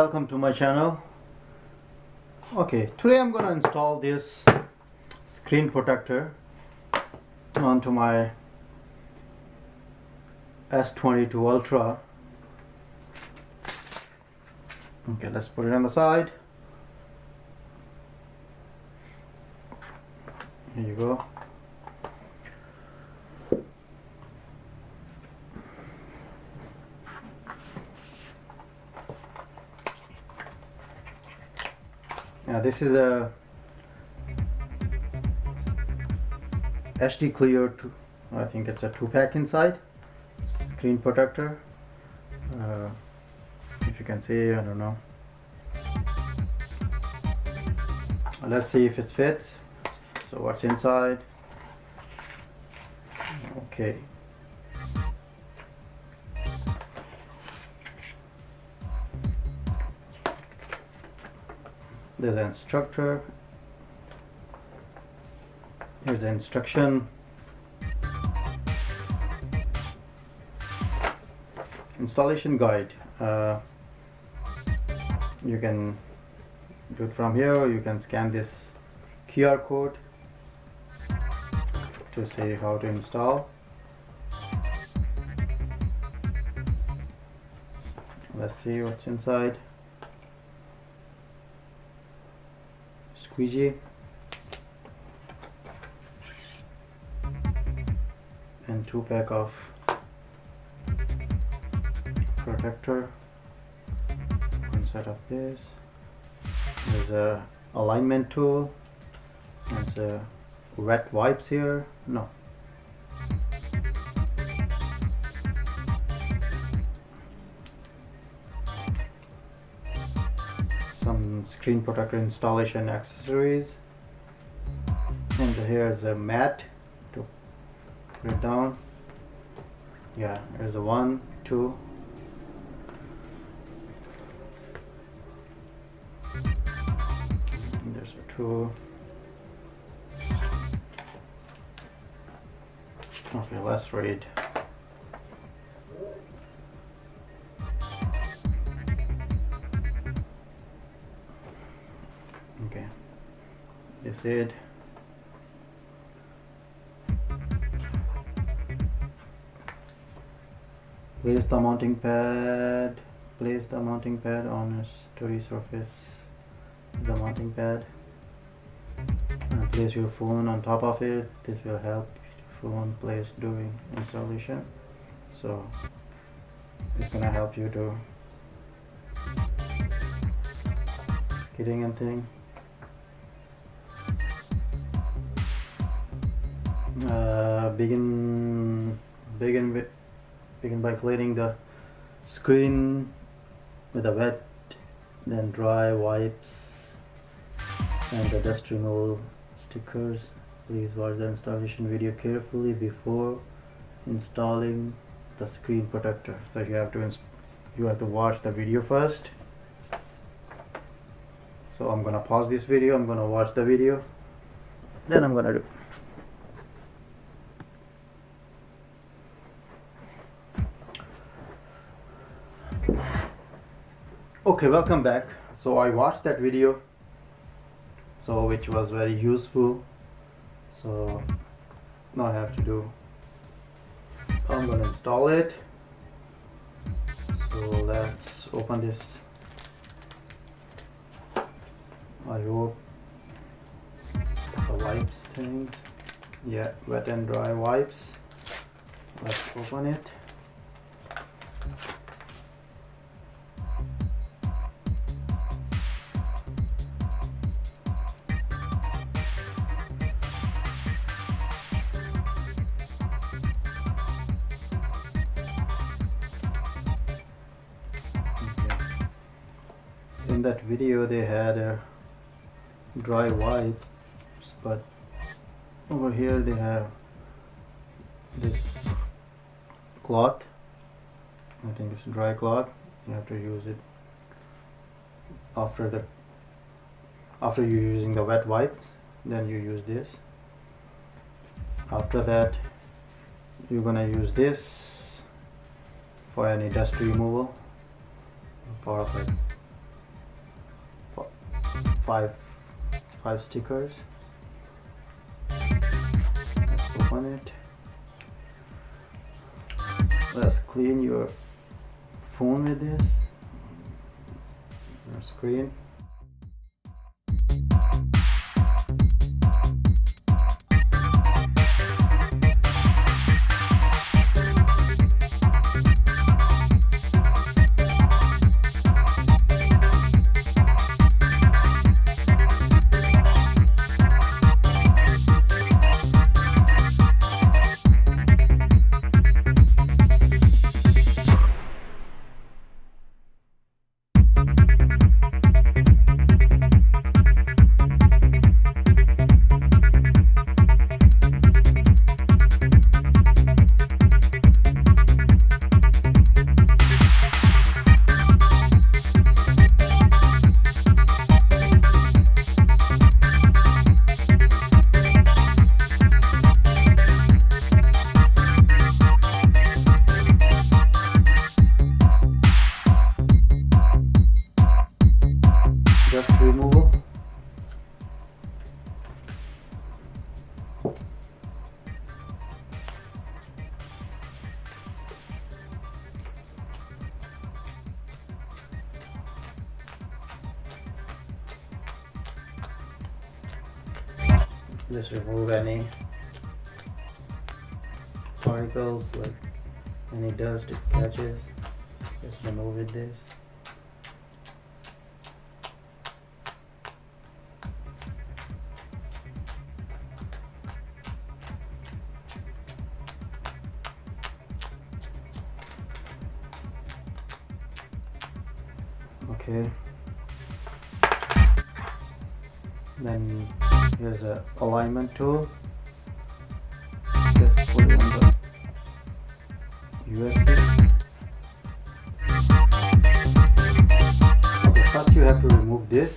welcome to my channel. Okay, today I'm gonna install this screen protector onto my S22 Ultra. Okay, let's put it on the side. Here you go. Now this is a HD clear, I think it's a 2-pack inside screen protector. If you can see, I don't know. Let's see if it fits. So what's inside? Okay. There's an instructor. Here's the instruction. Installation guide. You can do it from here, or you can scan this QR code to see how to install. Let's see what's inside. Squeegee and 2-pack of protector. One set of this. There's a alignment tool. There's a wet wipes here. No. Some screen protector installation accessories, and here's a mat to put it down. Yeah, there's a 1, 2. There's a 2. Okay, let's read. Okay, this it. Place the mounting pad. Place the mounting pad on a sturdy surface. The mounting pad. And place your phone on top of it. This will help your phone place during installation. So it's gonna help you to skidding and thing. Begin by cleaning the screen with a wet, then dry wipes and the dust removal stickers. Please watch the installation video carefully before installing the screen protector. So you have to watch the video first. So I'm gonna pause this video. I'm gonna watch the video. Then I'm gonna do. Okay, welcome back. So I watched that video, so which was very useful. So now I have to do. I'm gonna install it. So let's open this. I hope the wipes things. Yeah, wet and dry wipes. Let's open it. In that video they had a dry wipes, but over here they have this cloth. I think it's dry cloth. You have to use it after you're using the wet wipes, then you use this. After that you're gonna use this for any dust removal, part of it. five stickers. Let's open it. Let's clean your phone with this, your screen. Dust removal. Just remove any particles, like any dust it catches. Just remove with this. Okay. Then here's a alignment tool. Just put it on the USB. Okay, first you have to remove this.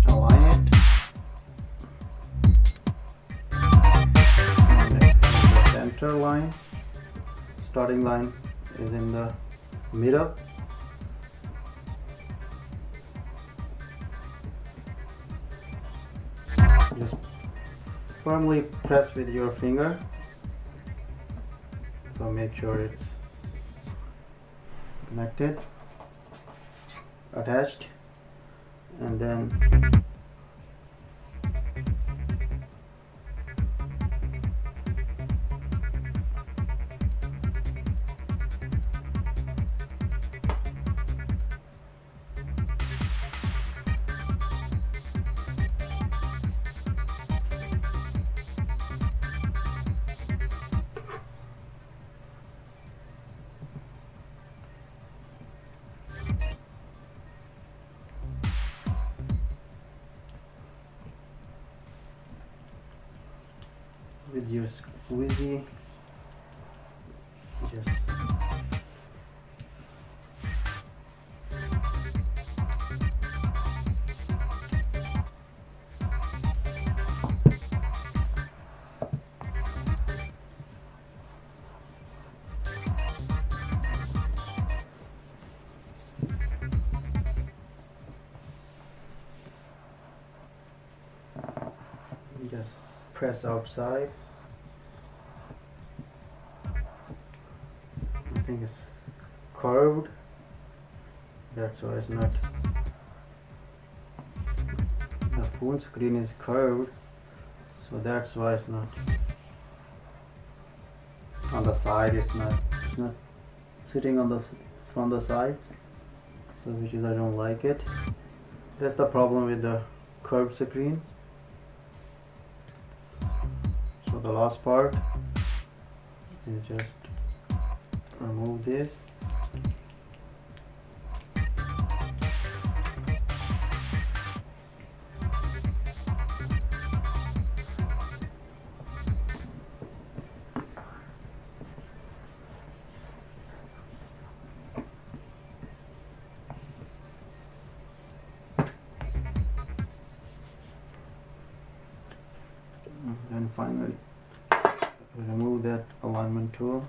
Align it. And the center line. Starting line is in the middle. Just firmly press with your finger, so make sure it's connected, attached, and then with your squeegee, just press outside. I think it's curved, that's why it's not. The phone screen is curved, so that's why it's not on the side. It's not sitting on the from the side, so which is I don't like it. That's the problem with the curved screen. So the last part is just remove this. And finally remove that alignment tool.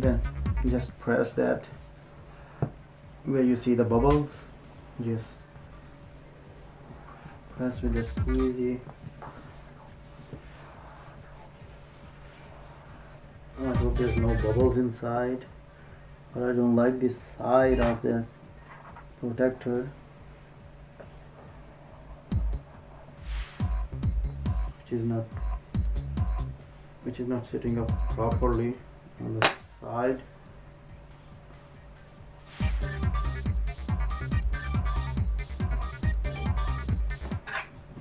then just press that where you see the bubbles, just press with the squeegee. I hope there's no bubbles inside, but I don't like this side of the protector, which is not sitting up properly on the side.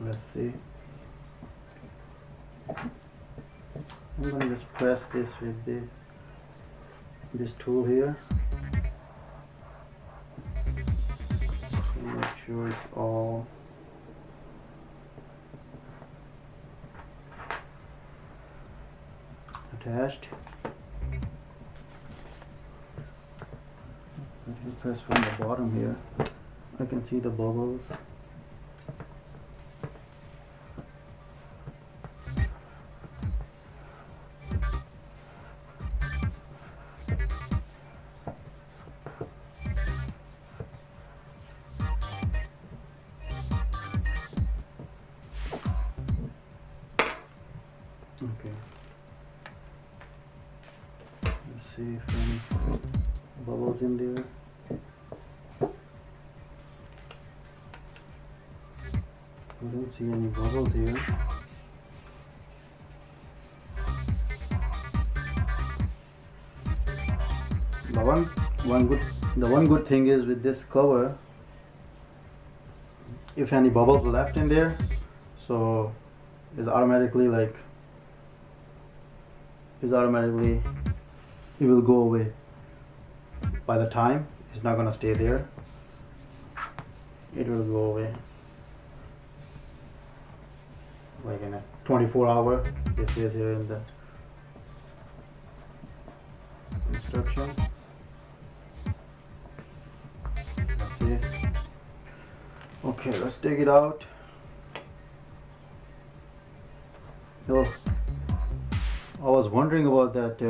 Let's see. I'm gonna just press this with this tool here to make sure it's all attached. Let me press from the bottom here. I can see the bubbles. Okay. Let's see if any bubbles in there. I don't see any bubbles here. The one good thing is with this cover, if any bubbles left in there, so it will go away. By the time, it's not gonna stay there. It will go away. Like in a 24-hour, this is here in the instruction. Let's see. Okay, let's take it out. So, I was wondering about that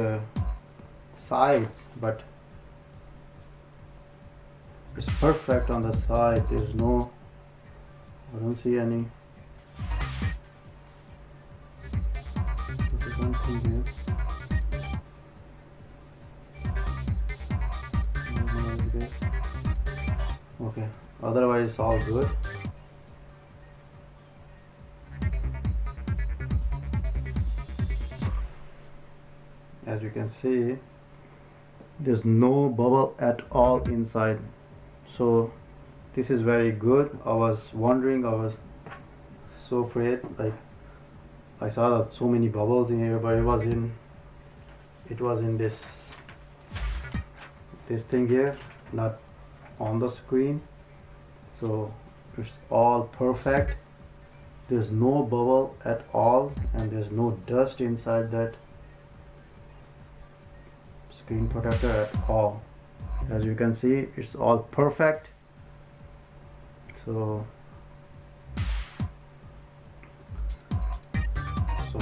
side, but it's perfect on the side. I don't see any. This is one thing here. Okay, otherwise it's all good. As you can see, there's no bubble at all inside, so this is very good. I was wondering, I was so afraid, like I saw that so many bubbles in here, but it was in this thing here, not on the screen. So it's all perfect. There's no bubble at all, and there's no dust inside that screen protector at all. As you can see, it's all perfect. So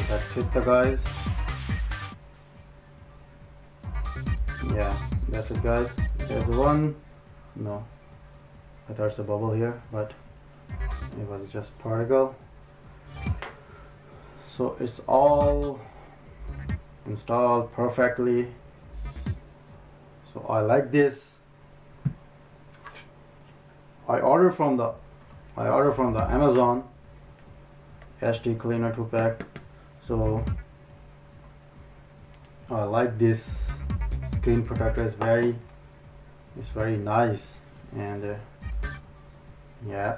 that's it, guys. Yeah, that's it, guys. There's one. No, I thought it's a bubble here, but it was just particle. So it's all installed perfectly. So I like this. I ordered from the Amazon SD cleaner 2-pack. So I like this screen protector. It's very nice, and yeah.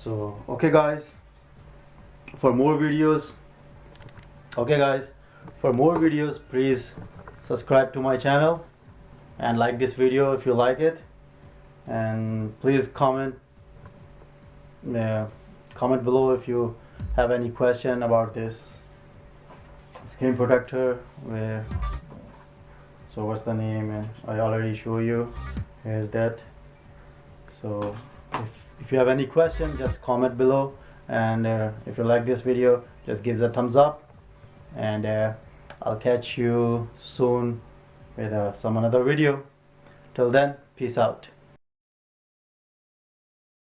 So okay guys, for more videos please subscribe to my channel and like this video if you like it, and please comment below if you have any question about this screen protector. So what's the name? And I already show you. Here's that. So if you have any question, just comment below, and if you like this video, just give it a thumbs up, and I'll catch you soon with some another video. Till then, peace out.